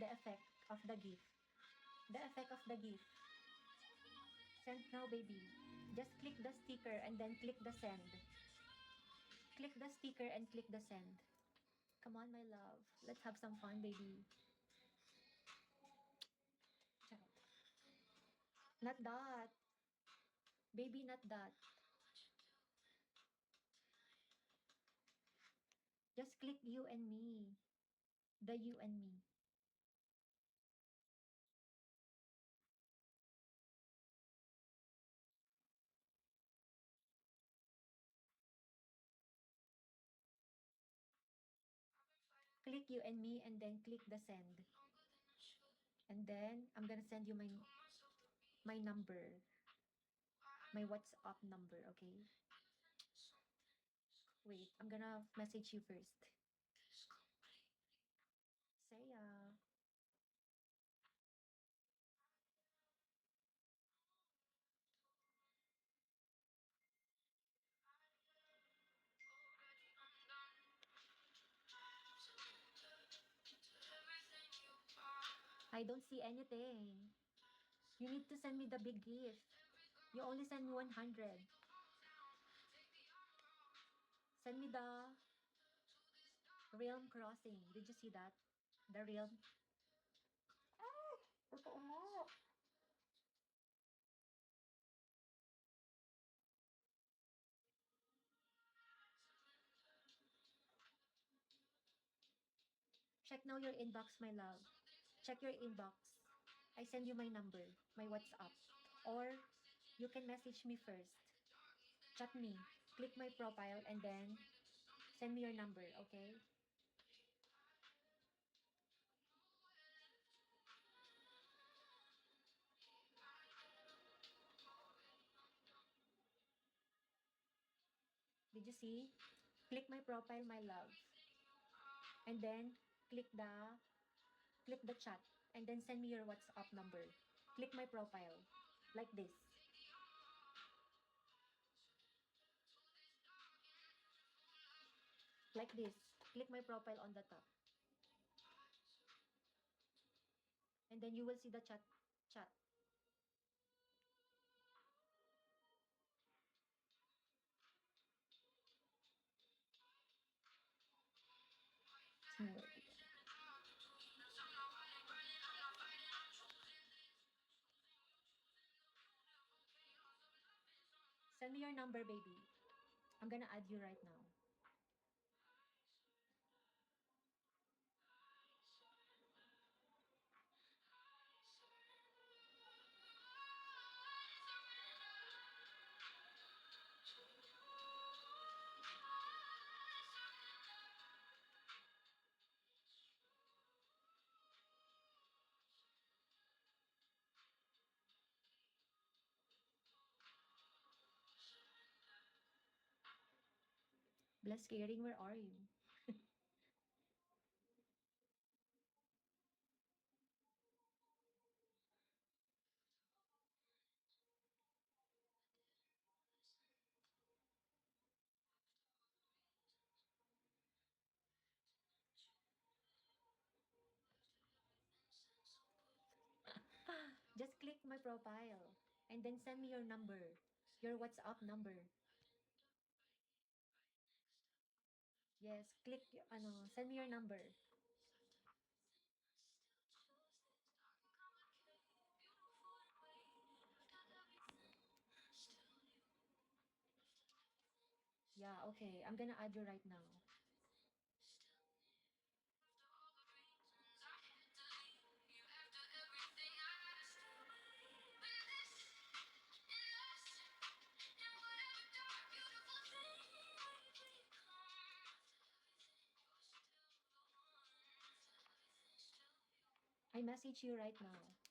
the effect of the gift. The effect of the gift. Send now, baby. Just click the sticker and then click the send. Click the sticker and click the send. Come on, my love. Let's have some fun, baby. Not that. Baby, not that. Just click you and me. The you and me. Click you and me and then click the send. And then I'm gonna send you my number. My WhatsApp number, okay? Wait, I'm gonna message you first. Saya. I don't see anything. You need to send me the big gift. You only send me 100. Send me the Realm Crossing. Did you see that? The Realm. Ah! Totoo mo. Check now your inbox, my love. Check your inbox. I send you my number, my WhatsApp. Or you can message me first. Chat me. Click my profile and then send me your number, okay? Did you see? Click my profile, my love. And then click the chat and then send me your WhatsApp number. Click my profile like this. Like this. Click my profile on the top. And then you will see the chat. Send me your number, baby. I'm gonna add you right now. Bless Caring, where are you? Just click my profile and then send me your number, your WhatsApp number. Yes, send me your number. Yeah, okay. I'm gonna add you right now. I message you right now.